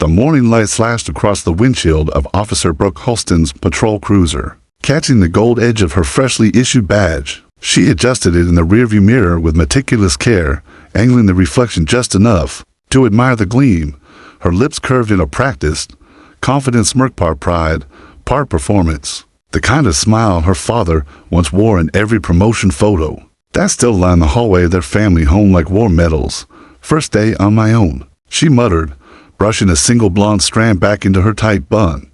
The morning light flashed across the windshield of Officer Brooke Halston's patrol cruiser, catching the gold edge of her freshly issued badge. She adjusted it in the rearview mirror with meticulous care, angling the reflection just enough to admire the gleam. Her lips curved in a practiced, confident smirk, part pride, part performance. The kind of smile her father once wore in every promotion photo. That still lined the hallway of their family home like war medals. "First day on my own," she muttered, brushing a single blonde strand back into her tight bun.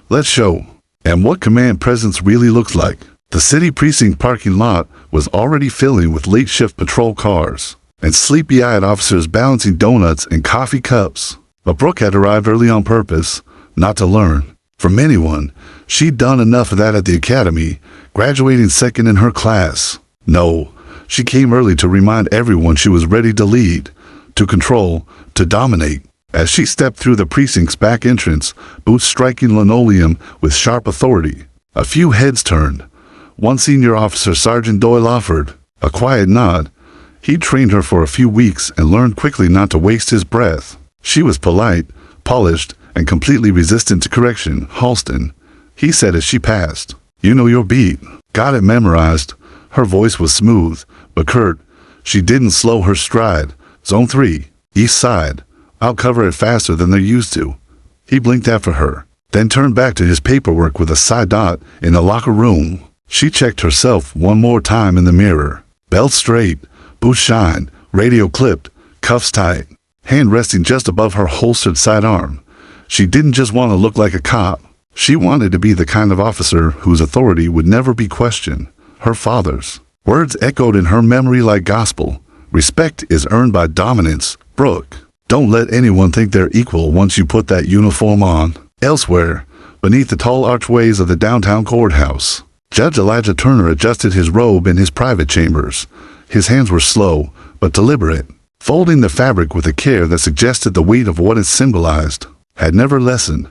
"Let's show." And what command presence really looks like. The city precinct parking lot was already filling with late shift patrol cars and sleepy-eyed officers balancing donuts and coffee cups. But Brooke had arrived early on purpose, not to learn from anyone. She'd done enough of that at the academy, graduating second in her class. No, she came early to remind everyone she was ready to lead, to control, to dominate. As she stepped through the precinct's back entrance, boots striking linoleum with sharp authority, a few heads turned. One senior officer, Sergeant Doyle, offered a quiet nod. He'd trained her for a few weeks and learned quickly not to waste his breath. She was polite, polished, and completely resistant to correction. "Halston," he said as she passed. "You know your beat." "Got it memorized." Her voice was smooth, but curt. She didn't slow her stride. "Zone 3, east side. I'll cover it faster than they're used to." He blinked after her, then turned back to his paperwork with a side dot in the locker room. She checked herself one more time in the mirror. Belt straight, boots shine, radio clipped, cuffs tight, hand resting just above her holstered sidearm. She didn't just want to look like a cop. She wanted to be the kind of officer whose authority would never be questioned. Her father's words echoed in her memory like gospel. "Respect is earned by dominance, Brooke. Don't let anyone think they're equal once you put that uniform on." Elsewhere, beneath the tall archways of the downtown courthouse, Judge Elijah Turner adjusted his robe in his private chambers. His hands were slow, but deliberate, folding the fabric with a care that suggested the weight of what it symbolized had never lessened.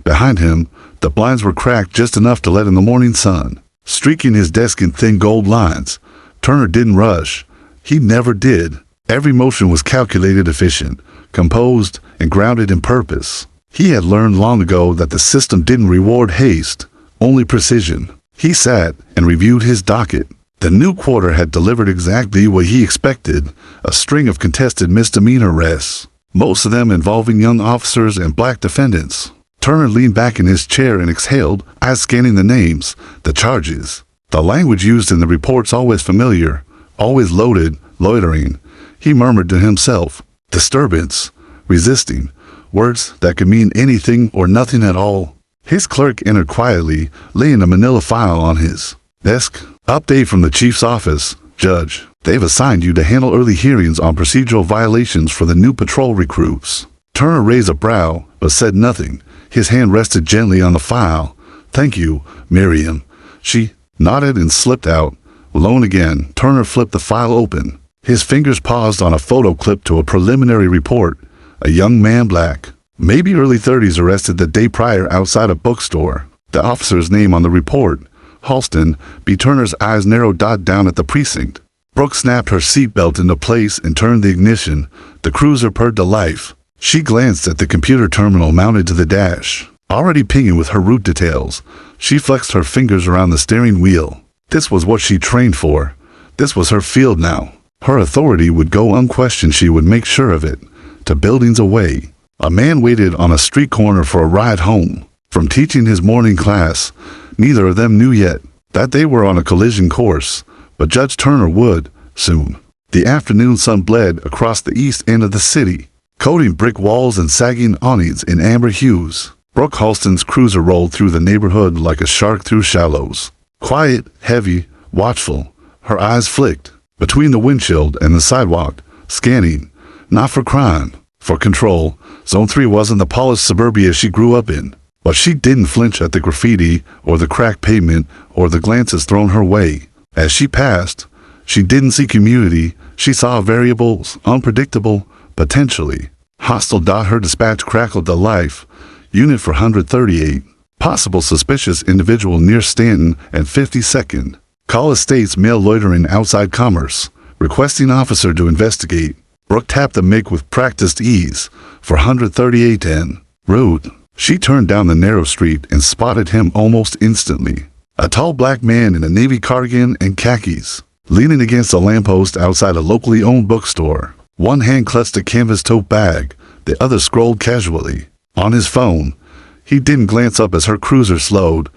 Behind him, the blinds were cracked just enough to let in the morning sun, streaking his desk in thin gold lines. Turner didn't rush. He never did. Every motion was calculated, efficient, composed, and grounded in purpose. He had learned long ago that the system didn't reward haste, only precision. He sat and reviewed his docket. The new quarter had delivered exactly what he expected, a string of contested misdemeanor arrests, most of them involving young officers and black defendants. Turner leaned back in his chair and exhaled, eyes scanning the names, the charges. The language used in the reports always familiar, always loaded, loitering. He murmured to himself, disturbance, resisting, words that could mean anything or nothing at all. His clerk entered quietly, laying a manila file on his desk. "Update from the chief's office, Judge. They've assigned you to handle early hearings on procedural violations for the new patrol recruits." Turner raised a brow, but said nothing. His hand rested gently on the file. "Thank you, Miriam." She nodded and slipped out. Alone again, Turner flipped the file open. His fingers paused on a photo clip to a preliminary report. A young man, black, maybe early 30s, arrested the day prior outside a bookstore. The officer's name on the report, Halston. B. Turner's eyes narrowed down at the precinct. Brooke snapped her seatbelt into place and turned the ignition. The cruiser purred to life. She glanced at the computer terminal mounted to the dash, already pinging with her route details. She flexed her fingers around the steering wheel. This was what she trained for. This was her field now. Her authority would go unquestioned. She would make sure of it. To buildings away. A man waited on a street corner for a ride home from teaching his morning class. Neither of them knew yet that they were on a collision course, but Judge Turner would, soon. The afternoon sun bled across the east end of the city, coating brick walls and sagging awnings in amber hues. Brooke Halston's cruiser rolled through the neighborhood like a shark through shallows. Quiet, heavy, watchful, her eyes flicked between the windshield and the sidewalk, scanning, not for crime, for control. Zone 3 wasn't the polished suburbia she grew up in, but she didn't flinch at the graffiti or the cracked pavement or the glances thrown her way. As she passed, she didn't see community. She saw variables, unpredictable, potentially hostile. Her dispatch crackled to life. Unit for 138. Possible suspicious individual near Stanton and 52nd. Call estates male loitering outside Commerce. Requesting officer to investigate. Brooke tapped the MIG with practiced ease. For 138 10. Rude. She turned down the narrow street and spotted him almost instantly. A tall black man in a navy cardigan and khakis, leaning against a lamppost outside a locally owned bookstore. One hand clutched a canvas tote bag, the other scrolled casually. On his phone, he didn't glance up as her cruiser slowed.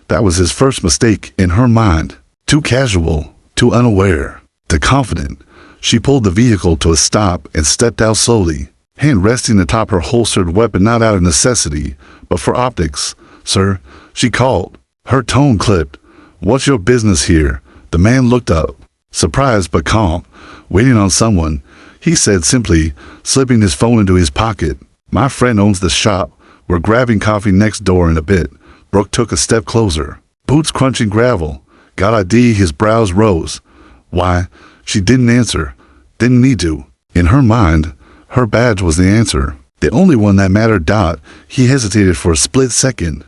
That was his first mistake in her mind. Too casual, too unaware, too confident. She pulled the vehicle to a stop and stepped out slowly, hand resting atop her holstered weapon, not out of necessity, but for optics. "Sir," she called. Her tone clipped. "What's your business here?" The man looked up, surprised but calm. "Waiting on someone," he said simply, slipping his phone into his pocket. "My friend owns the shop. We're grabbing coffee next door in a bit." Brooke took a step closer, boots crunching gravel. "Got ID?" His brows rose. "Why?" She didn't answer. Didn't need to. In her mind, her badge was the answer. The only one that mattered. He hesitated for a split second.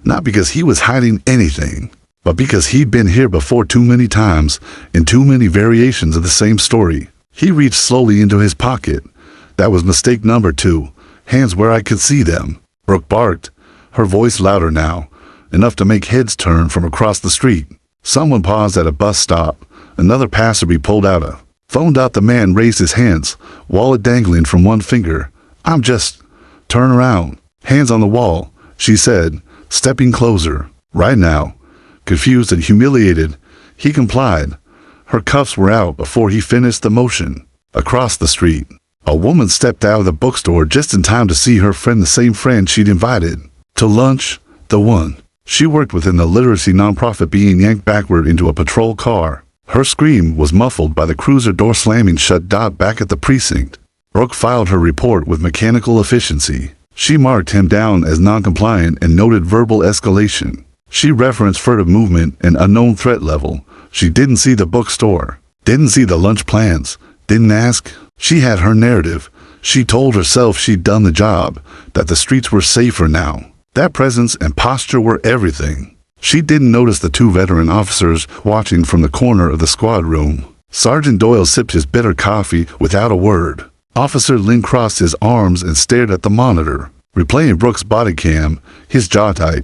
Not because he was hiding anything, but because he'd been here before too many times, in too many variations of the same story. He reached slowly into his pocket. "That was mistake number 2. Hands where I could see them." Brooke barked, her voice louder now, enough to make heads turn from across the street. Someone paused at a bus stop. Another passerby pulled out a phone. The man raised his hands, wallet dangling from one finger. "I'm just..." "Turn around." "Hands on the wall," she said, stepping closer. "Right now." Confused and humiliated, he complied. Her cuffs were out before he finished the motion. Across the street, a woman stepped out of the bookstore just in time to see her friend, the same friend she'd invited to lunch, the one she worked with in the literacy nonprofit, being yanked backward into a patrol car. Her scream was muffled by the cruiser door slamming shut. Back at the precinct, Brooke filed her report with mechanical efficiency. She marked him down as non-compliant and noted verbal escalation. She referenced furtive movement and unknown threat level. She didn't see the bookstore, didn't see the lunch plans, didn't ask. She had her narrative. She told herself she'd done the job, that the streets were safer now. That presence and posture were everything. She didn't notice the 2 veteran officers watching from the corner of the squad room. Sergeant Doyle sipped his bitter coffee without a word. Officer Lynn crossed his arms and stared at the monitor, replaying Brooke's body cam, his jaw tight.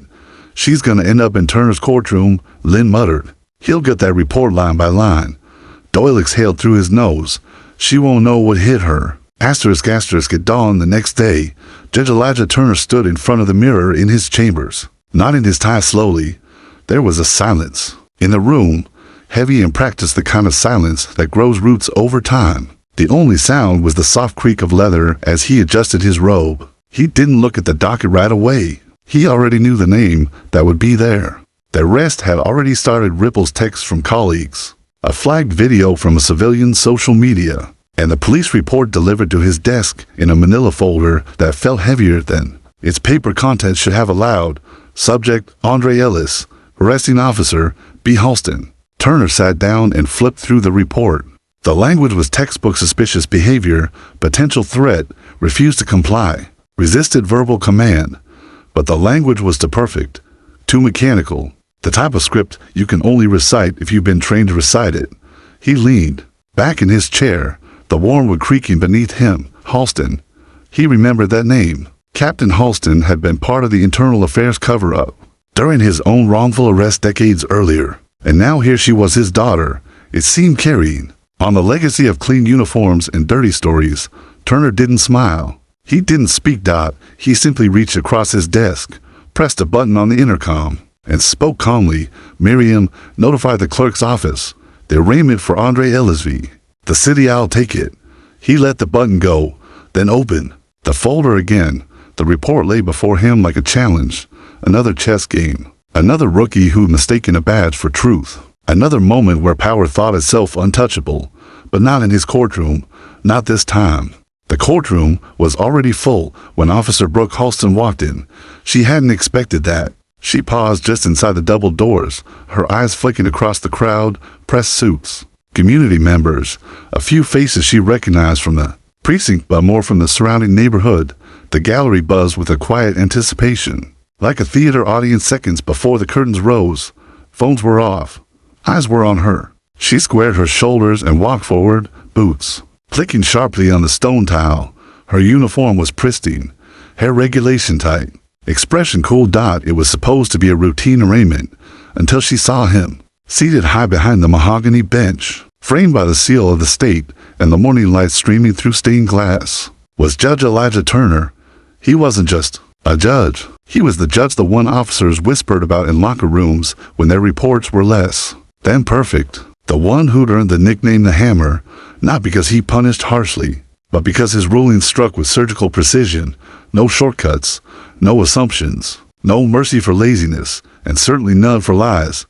"She's gonna end up in Turner's courtroom," Lynn muttered. "He'll get that report line by line." Doyle exhaled through his nose. "She won't know what hit her." At dawn the next day, Judge Elijah Turner stood in front of the mirror in his chambers, knotting his tie slowly. There was a silence in the room, heavy and practiced, the kind of silence that grows roots over time. The only sound was the soft creak of leather as he adjusted his robe. He didn't look at the docket right away. He already knew the name that would be there. The rest had already started. Ripple's texts from colleagues, a flagged video from a civilian social media, and the police report delivered to his desk in a manila folder that felt heavier than its paper contents should have allowed. Subject: Andre Ellis. Arresting officer: B. Halston. Turner sat down and flipped through the report. The language was textbook: suspicious behavior, potential threat, refused to comply, resisted verbal command. But the language was too perfect, too mechanical, the type of script you can only recite if you've been trained to recite it. He leaned back in his chair, the warm wood creaking beneath him. Halston. He remembered that name. Captain Halston had been part of the internal affairs cover-up during his own wrongful arrest decades earlier. And now here she was, his daughter, it seemed, carrying on the legacy of clean uniforms and dirty stories. Turner didn't smile. He didn't speak. He simply reached across his desk, pressed a button on the intercom, and spoke calmly. "Miriam, notify the clerk's office. The arraignment for Andre Ellisby. The city, I'll take it." He let the button go, then opened the folder again. The report lay before him like a challenge. Another chess game. Another rookie who'd mistaken a badge for truth. Another moment where power thought itself untouchable. But not in his courtroom. Not this time. The courtroom was already full when Officer Brooke Halston walked in. She hadn't expected that. She paused just inside the double doors, her eyes flicking across the crowd. Press suits, community members, a few faces she recognized from the precinct but more from the surrounding neighborhood. The gallery buzzed with a quiet anticipation. Like a theater audience seconds before the curtains rose. Phones were off. Eyes were on her. She squared her shoulders and walked forward, boots clicking sharply on the stone tile. Her uniform was pristine, hair regulation tight, expression cool. It was supposed to be a routine arraignment until she saw him, seated high behind the mahogany bench, framed by the seal of the state and the morning light streaming through stained glass, was Judge Elijah Turner. He wasn't just a judge. He was the judge the one officers whispered about in locker rooms when their reports were less than perfect. The one who'd earned the nickname the Hammer, not because he punished harshly, but because his rulings struck with surgical precision. No shortcuts, no assumptions, no mercy for laziness, and certainly none for lies.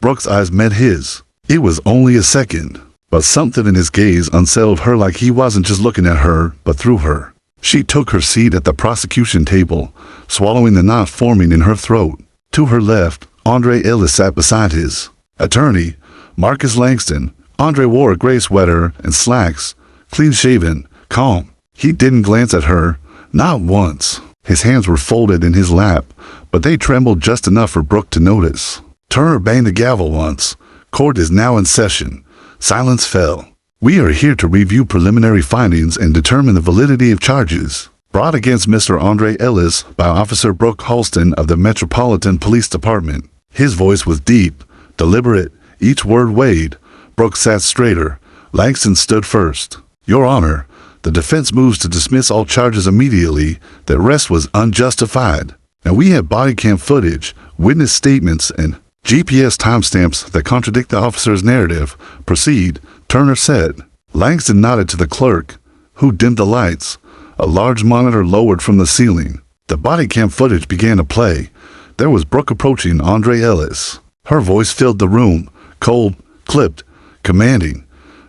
Brooke's eyes met his. It was only a second, but something in his gaze unsettled her, like he wasn't just looking at her, but through her. She took her seat at the prosecution table, swallowing the knot forming in her throat. To her left, Andre Ellis sat beside his attorney, Marcus Langston. Andre wore a gray sweater and slacks, clean-shaven, calm. He didn't glance at her, not once. His hands were folded in his lap, but they trembled just enough for Brooke to notice. Turner banged the gavel once. Court is now in session. Silence fell. We are here to review preliminary findings and determine the validity of charges brought against Mr. Andre Ellis by Officer Brooke Halston of the Metropolitan Police Department. His voice was deep, deliberate, each word weighed. Brooke sat straighter. Langston stood first. Your Honor, the defense moves to dismiss all charges immediately. The arrest was unjustified. And we have body cam footage, witness statements, and GPS timestamps that contradict the officer's narrative. Proceed, Turner said. Langston nodded to the clerk, who dimmed the lights. A large monitor lowered from the ceiling. The body cam footage began to play. There was Brooke approaching Andre Ellis. Her voice filled the room, cold, clipped, commanding.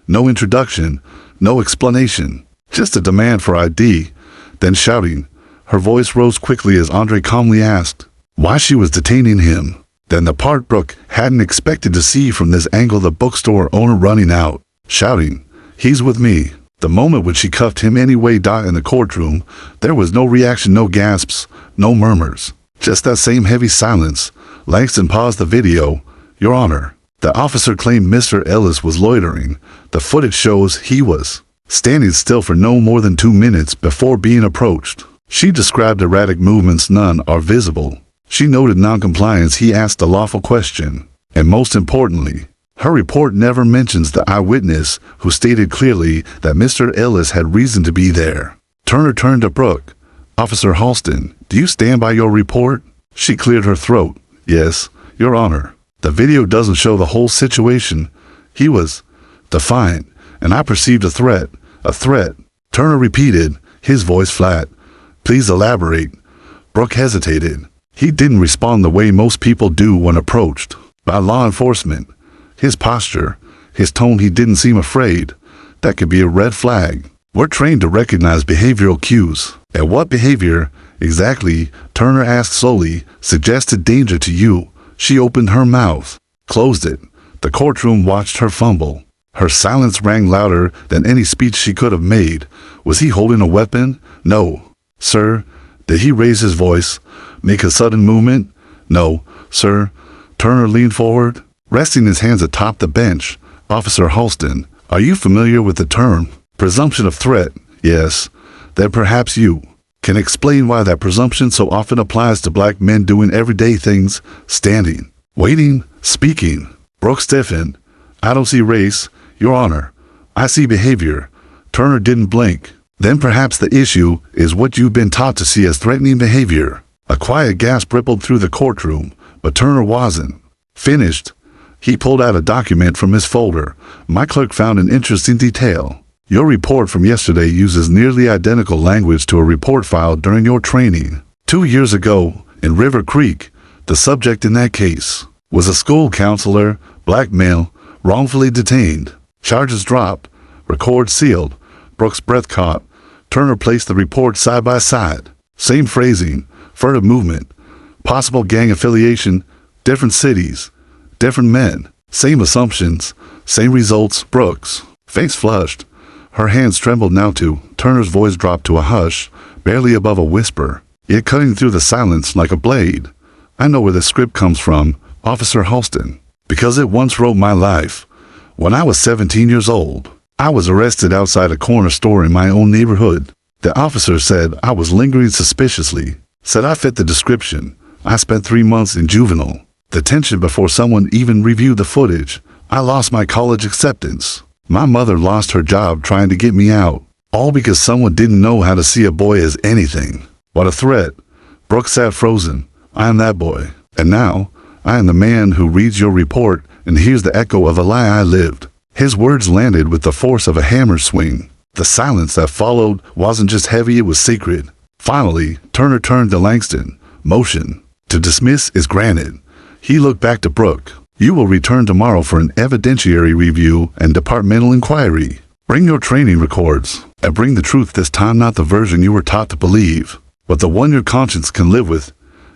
No introduction, no explanation, just a demand for ID, then shouting. Her voice rose quickly as Andre calmly asked why she was detaining him. Then the part Brooke hadn't expected to see from this angle, the bookstore owner running out, shouting, "He's with me." The moment when she cuffed him anyway. In the courtroom, there was no reaction, no gasps, no murmurs, just that same heavy silence. Langston paused the video. Your Honor, the officer claimed Mr. Ellis was loitering. The footage shows he was standing still for no more than 2 minutes before being approached. She described erratic movements, none are visible. She noted noncompliance. He asked a lawful question. And most importantly, her report never mentions the eyewitness who stated clearly that Mr. Ellis had reason to be there. Turner turned to Brooke. Officer Halston, do you stand by your report? She cleared her throat. Yes, Your Honor. The video doesn't show the whole situation. He was defiant, and I perceived a threat. A threat. Turner repeated, his voice flat. Please elaborate. Brooke hesitated. He didn't respond the way most people do when approached by law enforcement. His posture, his tone, he didn't seem afraid. That could be a red flag. We're trained to recognize behavioral cues. And what behavior, exactly, Turner asked slowly, suggested danger to you? She opened her mouth, closed it. The courtroom watched her fumble. Her silence rang louder than any speech she could have made. Was he holding a weapon? No. Sir, did he raise his voice? Make a sudden movement? No, sir. Turner leaned forward, resting his hands atop the bench. Officer Halston, are you familiar with the term presumption of threat? Yes. Then perhaps you can explain why that presumption so often applies to black men doing everyday things, standing, waiting, speaking. Brooke stiffened. I don't see race, Your Honor. I see behavior. Turner didn't blink. Then perhaps the issue is what you've been taught to see as threatening behavior. A quiet gasp rippled through the courtroom, but Turner wasn't finished. He pulled out a document from his folder. My clerk found an interesting detail. Your report from yesterday uses nearly identical language to a report filed during your training 2 years ago in River Creek. The subject in that case was a school counselor, black male, wrongfully detained. Charges dropped, record sealed. Brooke's breath caught. Turner placed the report side by side. Same phrasing, furtive movement, possible gang affiliation, different cities, different men, same assumptions, same results. Brooke's face flushed. Her hands trembled now too. Turner's voice dropped to a hush, barely above a whisper, yet cutting through the silence like a blade. I know where the script comes from, Officer Halston, because it once wrote my life. When I was 17 years old, I was arrested outside a corner store in my own neighborhood. The officer said I was lingering suspiciously, said I fit the description. I spent 3 months in juvenile detention before someone even reviewed the footage. I lost my college acceptance. My mother lost her job trying to get me out, all because someone didn't know how to see a boy as anything. What a threat. Brooke sat frozen. I am that boy. And now, I am the man who reads your report and hears the echo of a lie I lived. His words landed with the force of a hammer swing. The silence that followed wasn't just heavy, it was secret. Finally, Turner turned to Langston. Motion to dismiss is granted. He looked back to Brooke. You will return tomorrow for an evidentiary review and departmental inquiry. Bring your training records, and bring the truth this time, not the version you were taught to believe, but the one your conscience can live with.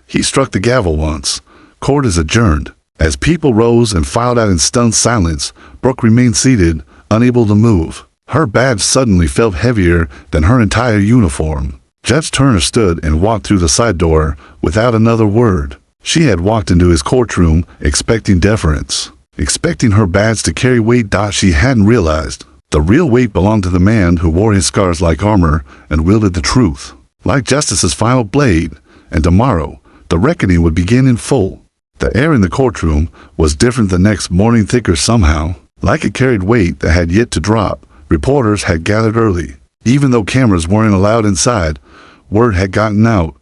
He struck the gavel once. Court is adjourned. As people rose and filed out in stunned silence, Brooke remained seated, unable to move. Her badge suddenly felt heavier than her entire uniform. Judge Turner stood and walked through the side door without another word. She had walked into his courtroom expecting deference, expecting her badge to carry weight. She hadn't realized the real weight belonged to the man who wore his scars like armor and wielded the truth like justice's final blade. And tomorrow, the reckoning would begin in full. The air in the courtroom was different the next morning, thicker somehow, like it carried weight that had yet to drop. Reporters had gathered early. Even though cameras weren't allowed inside, word had gotten out.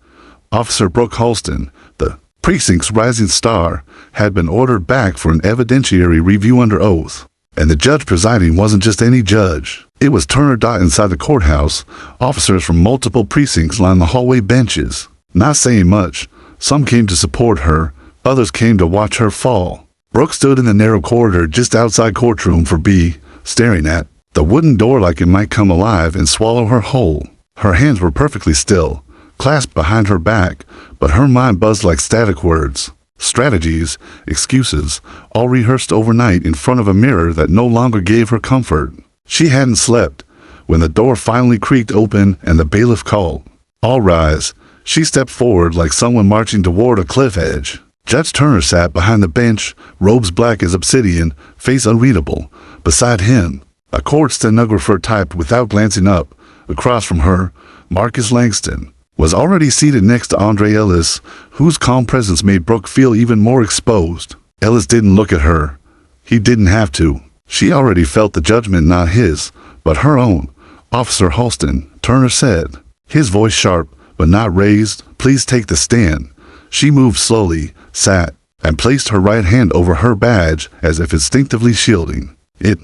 Officer Brooke Halston, the precinct's rising star, had been ordered back for an evidentiary review under oath. And the judge presiding wasn't just any judge. It was Turner. Inside the courthouse, officers from multiple precincts lined the hallway benches. Not saying much, some came to support her, others came to watch her fall. Brooke stood in the narrow corridor just outside courtroom for B, staring at the wooden door like it might come alive and swallow her whole. Her hands were perfectly still, clasped behind her back, but her mind buzzed like static words. Strategies, excuses, all rehearsed overnight in front of a mirror that no longer gave her comfort. She hadn't slept. When the door finally creaked open and the bailiff called, "All rise," she stepped forward like someone marching toward a cliff edge. Judge Turner sat behind the bench, robes black as obsidian, face unreadable. Beside him, a court stenographer typed without glancing up. Across from her, Marcus Langston was already seated next to Andre Ellis, whose calm presence made Brooke feel even more exposed. Ellis didn't look at her. He didn't have to. She already felt the judgment, not his, but her own. "Officer Halston," Turner said, his voice sharp but not raised, "please take the stand." She moved slowly, sat, and placed her right hand over her badge as if instinctively shielding it.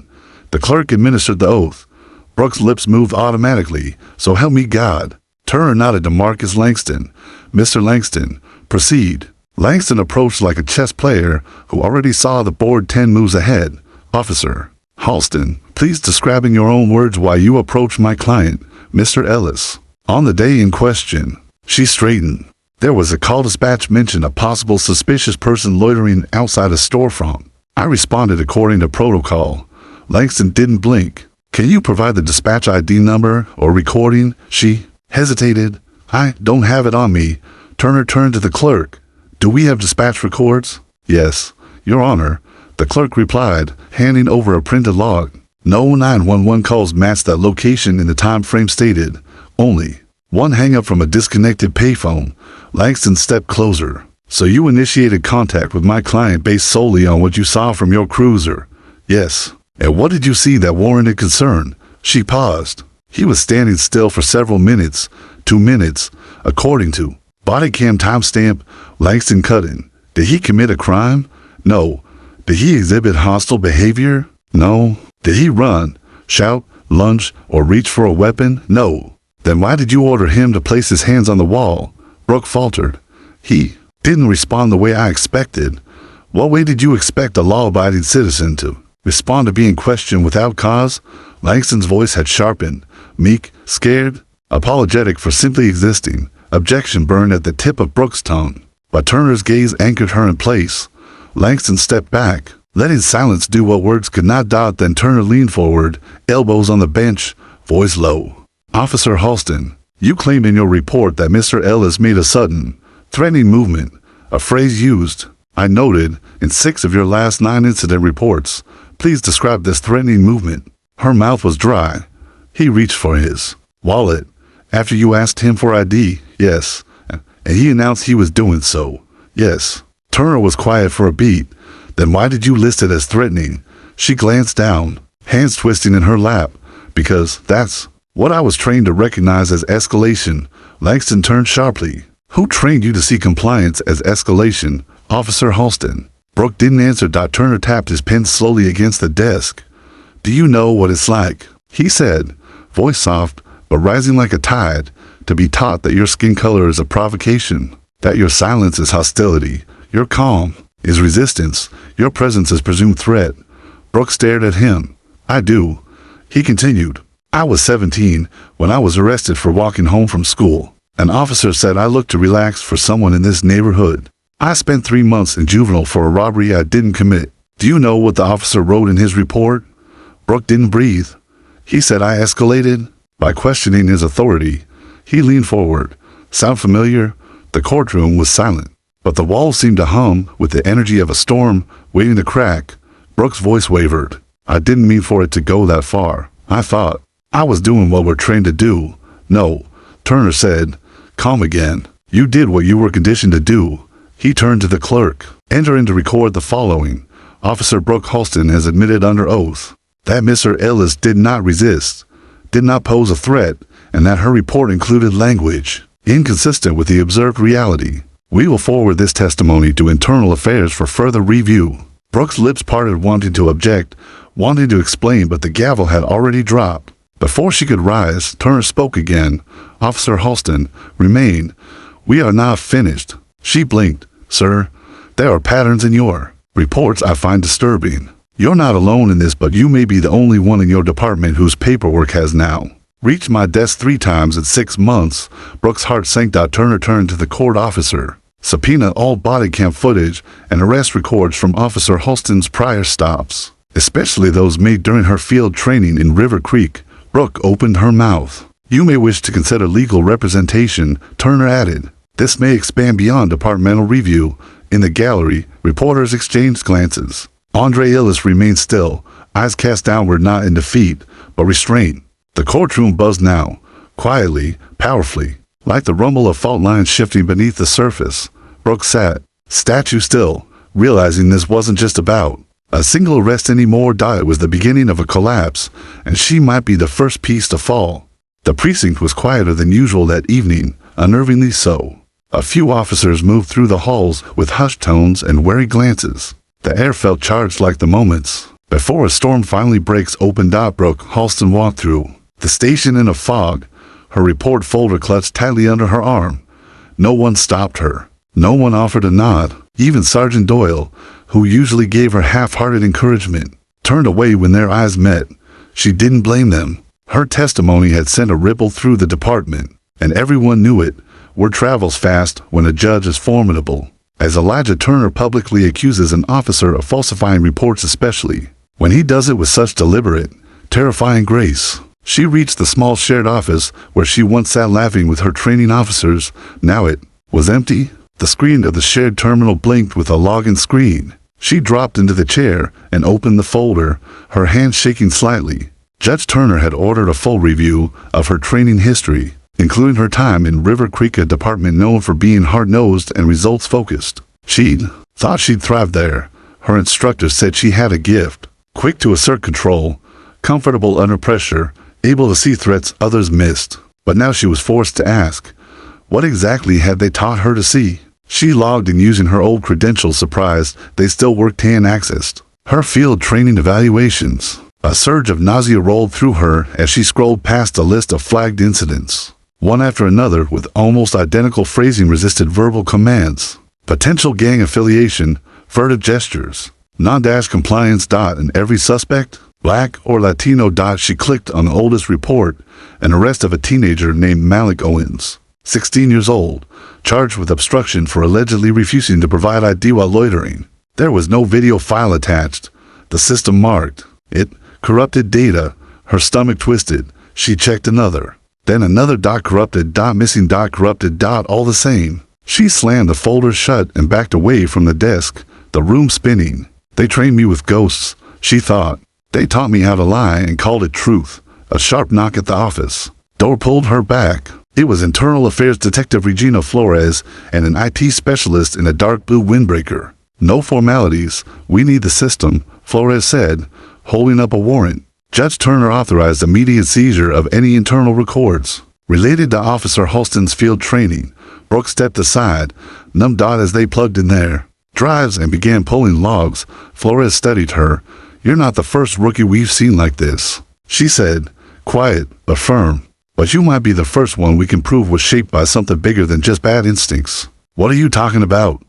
The clerk administered the oath. Brooke's lips moved automatically. "So help me God." Turner nodded to Marcus Langston. "Mr. Langston, proceed." Langston approached like a chess player who already saw the board 10 moves ahead. "Officer Halston, please describe in your own words why you approached my client, Mr. Ellis, on the day in question." She straightened. "There was a call dispatch mentioned a possible suspicious person loitering outside a storefront. I responded according to protocol." Langston didn't blink. "Can you provide the dispatch ID number or recording?" She hesitated. "I don't have it on me." Turner turned to the clerk. "Do we have dispatch records?" "Yes, Your Honor," the clerk replied, handing over a printed log. No 911 calls matched that location in the time frame stated. Only one hang-up from a disconnected payphone. Langston stepped closer. "So you initiated contact with my client based solely on what you saw from your cruiser?" "Yes." "And what did you see that warranted concern?" She paused. He was standing still for several minutes, 2 minutes, according to body cam timestamp. Langston cut in. "Did he commit a crime?" "No." "Did he exhibit hostile behavior?" "No." "Did he run, shout, lunge, or reach for a weapon?" "No." "Then why did you order him to place his hands on the wall?" Brooke faltered. "He didn't respond the way I expected." "What way did you expect a law-abiding citizen to respond to being questioned without cause?" Langston's voice had sharpened. Meek, scared, apologetic for simply existing. Objection burned at the tip of Brooke's tongue, but Turner's gaze anchored her in place. Langston stepped back, letting silence do what words could not. Then Turner leaned forward, elbows on the bench, voice low. "Officer Halston, you claimed in your report that Mr. Ellis made a sudden, threatening movement, a phrase used, I noted, in 6 of your last 9 incident reports. Please describe this threatening movement." Her mouth was dry. He reached for his wallet After you asked him for ID, yes. And he announced he was doing so, yes. Turner was quiet for a beat. Then why did you list it as threatening? She glanced down, hands twisting in her lap. Because that's what I was trained to recognize as escalation. Langston turned sharply. Who trained you to see compliance as escalation? Officer Halston. Brooke didn't answer. Turner tapped his pen slowly against the desk. Do you know what it's like? He said, voice soft, but rising like a tide, to be taught that your skin color is a provocation, that your silence is hostility, your calm is resistance, your presence is presumed threat. Brooke stared at him. I do. He continued. I was 17 when I was arrested for walking home from school. An officer said I looked to relax for someone in this neighborhood. I spent 3 months in juvenile for a robbery I didn't commit. Do you know what the officer wrote in his report? Brooke didn't breathe. He said I escalated by questioning his authority. He leaned forward. Sound familiar? The courtroom was silent, but the walls seemed to hum with the energy of a storm waiting to crack. Brooke's voice wavered. I didn't mean for it to go that far. I thought I was doing what we're trained to do. No, Turner said, calm again. You did what you were conditioned to do. He turned to the clerk. Enter in to record the following. Officer Brooke Halston has admitted under oath that Mr. Ellis did not resist, did not pose a threat, and that her report included language inconsistent with the observed reality. We will forward this testimony to Internal Affairs for further review. Brooke's lips parted, wanting to object, wanting to explain, but the gavel had already dropped. Before she could rise, Turner spoke again. Officer Halston, remain. We are not finished. She blinked. Sir, there are patterns in your reports I find disturbing. You're not alone in this, but you may be the only one in your department whose paperwork has now reached my desk 3 times in 6 months. Brooke's heart sank. Turner turned to the court officer. Subpoena all body cam footage and arrest records from Officer Halston's prior stops, especially those made during her field training in River Creek. Brooke opened her mouth. You may wish to consider legal representation, Turner added. This may expand beyond departmental review. In the gallery, reporters exchanged glances. Andre Ellis remained still, eyes cast downward, not in defeat, but restraint. The courtroom buzzed now, quietly, powerfully, like the rumble of fault lines shifting beneath the surface. Brooke sat, statue still, realizing this wasn't just about a single arrest anymore. It was the beginning of a collapse, and she might be the first piece to fall. The precinct was quieter than usual that evening, unnervingly so. A few officers moved through the halls with hushed tones and wary glances. The air felt charged like the moments before a storm finally breaks open. Brooke Halston walked through the station in a fog, her report folder clutched tightly under her arm. No one stopped her. No one offered a nod. Even Sergeant Doyle, who usually gave her half-hearted encouragement, turned away when their eyes met. She didn't blame them. Her testimony had sent a ripple through the department, and everyone knew it. Word travels fast when a judge is formidable. As Elijah Turner publicly accuses an officer of falsifying reports, especially when he does it with such deliberate, terrifying grace. She reached the small shared office where she once sat laughing with her training officers. Now it was empty. The screen of the shared terminal blinked with a login screen. She dropped into the chair and opened the folder, her hand shaking slightly. Judge Turner had ordered a full review of her training history, including her time in River Creek, a department known for being hard-nosed and results-focused. She'd thought she'd thrive there. Her instructor said she had a gift, quick to assert control, comfortable under pressure, able to see threats others missed. But now she was forced to ask, what exactly had they taught her to see? She logged in using her old credentials, surprised they still worked hand-accessed. Her field training evaluations. A surge of nausea rolled through her as she scrolled past a list of flagged incidents. One after another, with almost identical phrasing, resisted verbal commands. Potential gang affiliation, furtive gestures, non-dash compliance. And every suspect, Black or Latino. She clicked on the oldest report, an arrest of a teenager named Malik Owens, 16 years old, charged with obstruction for allegedly refusing to provide ID while loitering. There was no video file attached. The system marked it corrupted data. Her stomach twisted. She checked another. Then another. Corrupted. Missing. Corrupted. All the same. She slammed the folder shut and backed away from the desk, the room spinning. They trained me with ghosts, she thought. They taught me how to lie and called it truth. A sharp knock at the office door pulled her back. It was Internal Affairs Detective Regina Flores and an IT specialist in a dark blue windbreaker. No formalities, we need the system, Flores said, holding up a warrant. Judge Turner authorized immediate seizure of any internal records related to Officer Halston's field training. Brooke stepped aside, numbed-eyed as they plugged in their drives and began pulling logs. Flores studied her. You're not the first rookie we've seen like this, she said, quiet but firm. But you might be the first one we can prove was shaped by something bigger than just bad instincts. What are you talking about?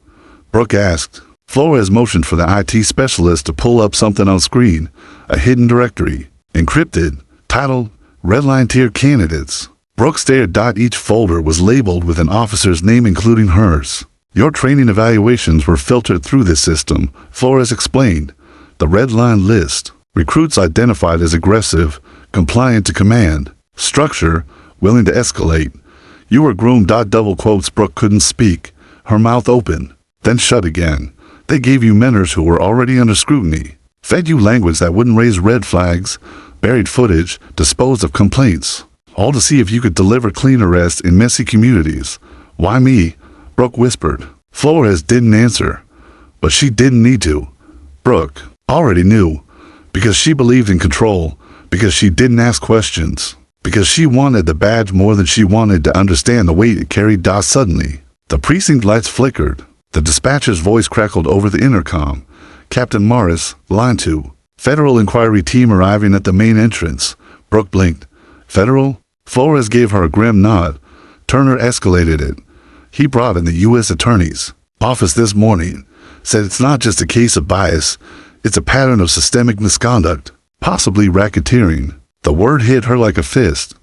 Brooke asked. Flores motioned for the IT specialist to pull up something on screen, a hidden directory, encrypted, titled Redline Tier Candidates. Brooke stared. Each folder was labeled with an officer's name including hers. Your training evaluations were filtered through this system, Flores explained. The red line list. Recruits identified as aggressive, compliant to command. Structure, willing to escalate. You were groomed. Double quotes. Brooke couldn't speak, her mouth open, then shut again. They gave you mentors who were already under scrutiny, fed you language that wouldn't raise red flags, buried footage, disposed of complaints, all to see if you could deliver clean arrests in messy communities. Why me? Brooke whispered. Flores didn't answer, but she didn't need to. Brooke already knew, because she believed in control, because she didn't ask questions. Because she wanted the badge more than she wanted to understand the weight it carried. Suddenly, the precinct lights flickered. The dispatcher's voice crackled over the intercom. Captain Morris, Line 2. Federal inquiry team arriving at the main entrance. Brooke blinked. Federal? Flores gave her a grim nod. Turner escalated it. He brought in the U.S. Attorney's office this morning. Said it's not just a case of bias. It's a pattern of systemic misconduct, possibly racketeering. The word hit her like a fist.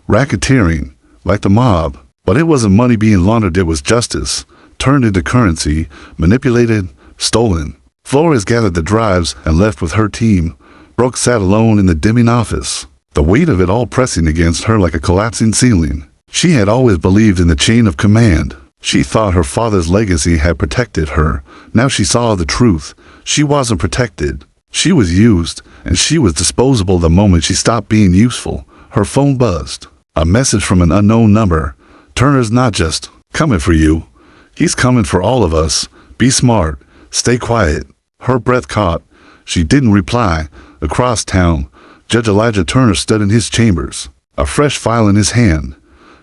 Racketeering, like the mob. But it wasn't money being laundered, it was justice, turned into currency, manipulated, stolen. Flores gathered the drives and left with her team. Brooke sat alone in the dimming office, the weight of it all pressing against her like a collapsing ceiling. She had always believed in the chain of command. She thought her father's legacy had protected her. Now she saw the truth. She wasn't protected. She was used, and she was disposable the moment she stopped being useful. Her phone buzzed. A message from an unknown number. Turner's not just coming for you. He's coming for all of us. Be smart. Stay quiet. Her breath caught. She didn't reply. Across town, Judge Elijah Turner stood in his chambers, a fresh file in his hand.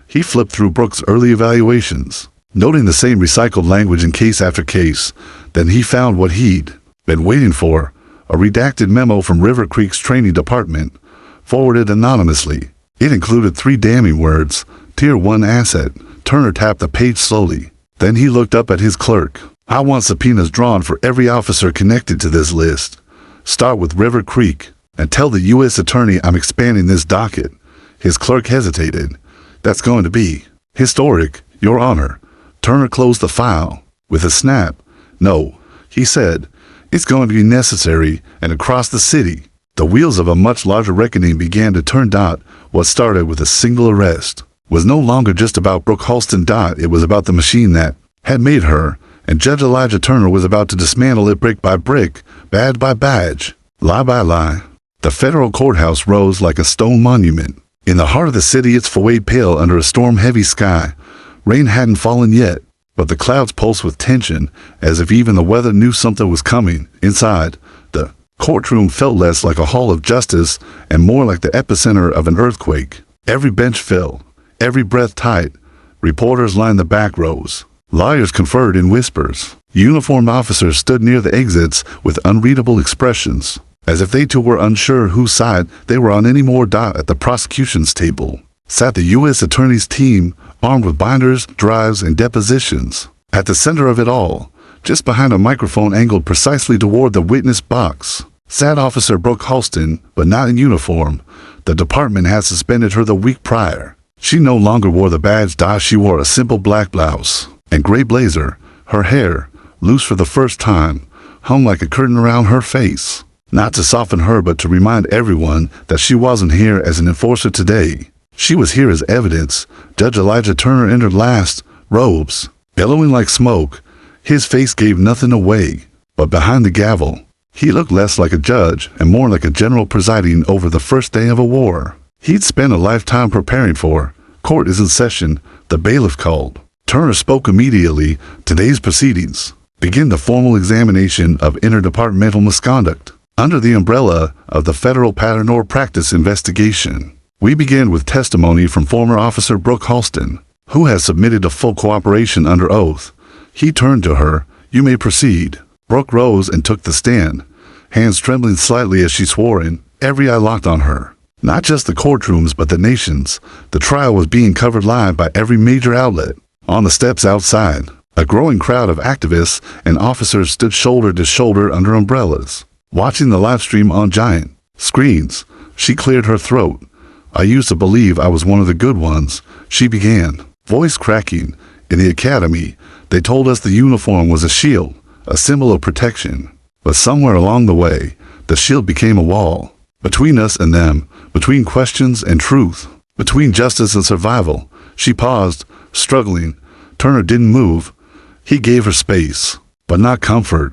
He flipped through Brooke's early evaluations, noting the same recycled language in case after case. Then he found what he'd been waiting for. A redacted memo from River Creek's training department, forwarded anonymously. It included 3 damning words, Tier 1 asset. Turner tapped the page slowly. Then he looked up at his clerk. I want subpoenas drawn for every officer connected to this list. Start with River Creek, and tell the U.S. Attorney I'm expanding this docket. His clerk hesitated. That's going to be historic, Your Honor. Turner closed the file. With a snap. No, he said. It's going to be necessary, and across the city, the wheels of a much larger reckoning began to turn. What started with a single arrest was no longer just about Brooke Halston. It was about the machine that had made her, and Judge Elijah Turner was about to dismantle it brick by brick, badge by badge, lie by lie. The federal courthouse rose like a stone monument. In the heart of the city, its foyer pale under a storm-heavy sky. Rain hadn't fallen yet, but the clouds pulsed with tension, as if even the weather knew something was coming. Inside, the courtroom felt less like a hall of justice and more like the epicenter of an earthquake. Every bench fell, every breath tight. Reporters lined the back rows. Lawyers conferred in whispers. Uniformed officers stood near the exits with unreadable expressions, as if they too were unsure whose side they were on anymore. At the prosecution's table sat the U.S. Attorney's team, armed with binders, drives, and depositions. At the center of it all, just behind a microphone angled precisely toward the witness box, sat Officer Brooke Halston, but not in uniform. The department had suspended her the week prior. She no longer wore the badge. She wore a simple black blouse and gray blazer. Her hair, loose for the first time, hung like a curtain around her face. Not to soften her, but to remind everyone that she wasn't here as an enforcer today. She was here as evidence. Judge Elijah Turner entered last, robes billowing like smoke. His face gave nothing away, but behind the gavel, he looked less like a judge and more like a general presiding over the first day of a war he'd spent a lifetime preparing for. Court is in session, the bailiff called. Turner spoke immediately. Today's proceedings begin the formal examination of interdepartmental misconduct under the umbrella of the Federal Pattern or Practice investigation. We begin with testimony from former Officer Brooke Halston, who has submitted a full cooperation under oath. He turned to her. You may proceed. Brooke rose and took the stand, hands trembling slightly as she swore in. Every eye locked on her. Not just the courtrooms, but the nation's. The trial was being covered live by every major outlet. On the steps outside, a growing crowd of activists and officers stood shoulder to shoulder under umbrellas, watching the live stream on giant screens. She cleared her throat. I used to believe I was one of the good ones, she began, voice cracking. In the academy, they told us the uniform was a shield, a symbol of protection. But somewhere along the way, the shield became a wall. Between us and them, between questions and truth, between justice and survival. She paused, struggling. Turner didn't move. He gave her space, but not comfort.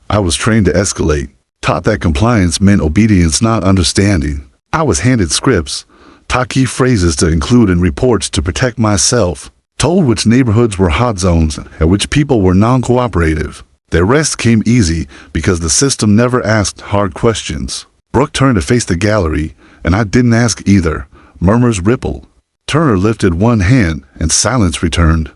I was trained to escalate, taught that compliance meant obedience, not understanding. I was handed scripts, taught key phrases to include in reports to protect myself, told which neighborhoods were hot zones and which people were non-cooperative. The rest came easy because the system never asked hard questions. Brooke turned to face the gallery, and I didn't ask either. Murmurs rippled. Turner lifted one hand, and silence returned.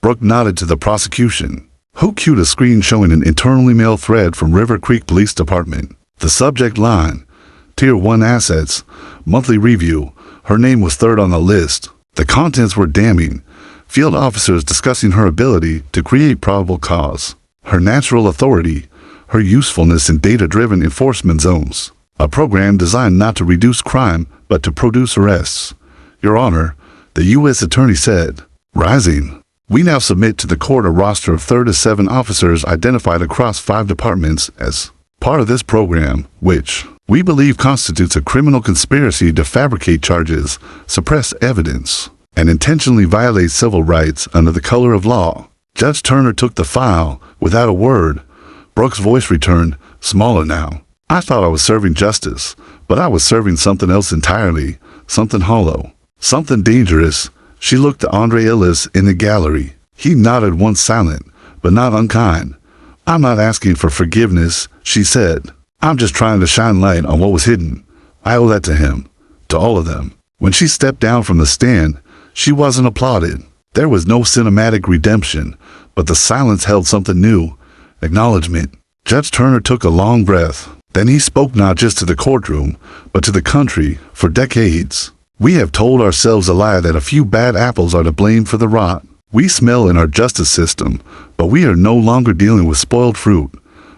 Brooke nodded to the prosecution, who cued a screen showing an internal email thread from River Creek Police Department. The subject line, Tier 1 Assets, Monthly Review. Her name was third on the list. The contents were damning. Field officers discussing her ability to create probable cause, her natural authority, her usefulness in data-driven enforcement zones. A program designed not to reduce crime, but to produce arrests. Your Honor, the U.S. Attorney said, rising. We now submit to the court a roster of 3 to 7 officers identified across 5 departments as part of this program, which we believe constitutes a criminal conspiracy to fabricate charges, suppress evidence, and intentionally violate civil rights under the color of law. Judge Turner took the file without a word. Brooke's voice returned, smaller now. I thought I was serving justice, but I was serving something else entirely, something hollow, something dangerous. She looked to Andre Ellis in the gallery. He nodded, once silent, but not unkind. I'm not asking for forgiveness, she said. I'm just trying to shine light on what was hidden. I owe that to him, to all of them. When she stepped down from the stand, she wasn't applauded. There was no cinematic redemption, but the silence held something new, acknowledgement. Judge Turner took a long breath. Then he spoke, not just to the courtroom, but to the country. For decades, we have told ourselves a lie that a few bad apples are to blame for the rot we smell in our justice system, but we are no longer dealing with spoiled fruit.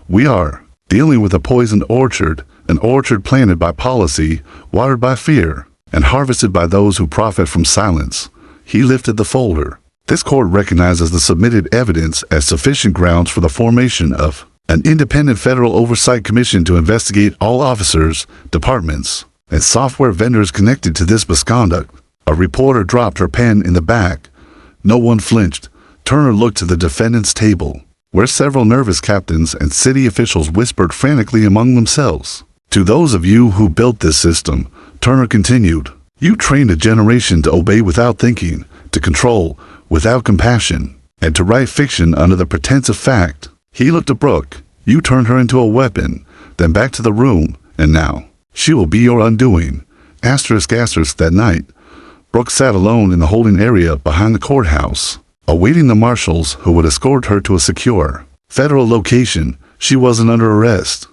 We are dealing with a poisoned orchard, an orchard planted by policy, watered by fear, and harvested by those who profit from silence. He lifted the folder. This court recognizes the submitted evidence as sufficient grounds for the formation of an independent federal oversight commission to investigate all officers, departments, and software vendors connected to this misconduct. A reporter dropped her pen in the back. No one flinched. Turner looked to the defendant's table, where several nervous captains and city officials whispered frantically among themselves. To those of you who built this system, Turner continued, you trained a generation to obey without thinking, to control without compassion, and to write fiction under the pretense of fact. He looked at Brooke. You turned her into a weapon, then back to the room, and now she will be your undoing. Asterisk that night, Brooke sat alone in the holding area behind the courthouse, awaiting the marshals who would escort her to a secure federal location. She wasn't under arrest.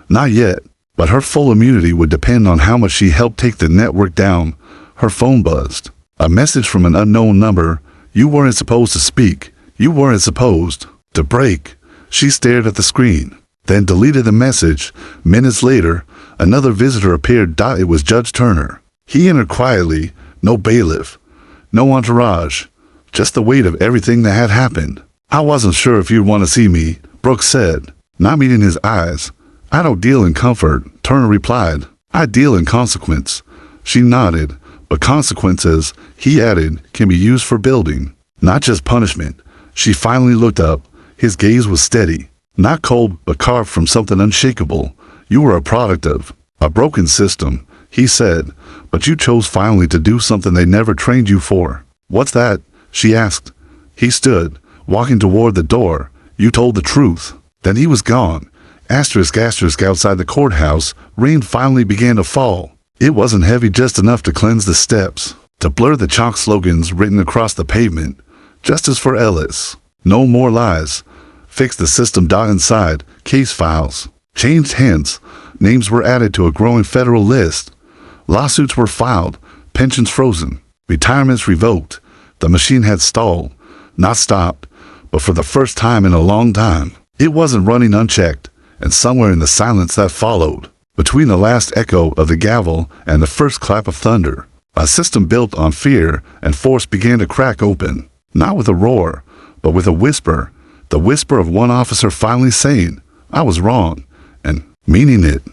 Not yet, but her full immunity would depend on how much she helped take the network down. Her phone buzzed. A message from an unknown number. You weren't supposed to speak. You weren't supposed to break. She stared at the screen, then deleted the message. Minutes later, another visitor appeared. It was Judge Turner. He entered quietly. No bailiff, no entourage, just the weight of everything that had happened. I wasn't sure if you'd want to see me, Brooke said, not meeting his eyes. I don't deal in comfort, Turner replied. I deal in consequence. She nodded. But consequences, he added, can be used for building, not just punishment. She finally looked up. His gaze was steady, not cold, but carved from something unshakable. You were a product of a broken system. he said, "but you chose finally to do something they never trained you for." "What's that?" she asked. He stood, walking toward the door. "You told the truth." Then he was gone. Asterisk outside the courthouse, rain finally began to fall. It wasn't heavy, just enough to cleanse the steps, to blur the chalk slogans written across the pavement. Justice for Ellis. No more lies. Fix the system. Inside, case files changed hands. Names were added to a growing federal list. Lawsuits were filed, pensions frozen, retirements revoked. The machine had stalled, not stopped, but for the first time in a long time. It wasn't running unchecked, and somewhere in the silence that followed, between the last echo of the gavel and the first clap of thunder, a system built on fear and force began to crack open, not with a roar, but with a whisper, the whisper of one officer finally saying, "I was wrong," and meaning it.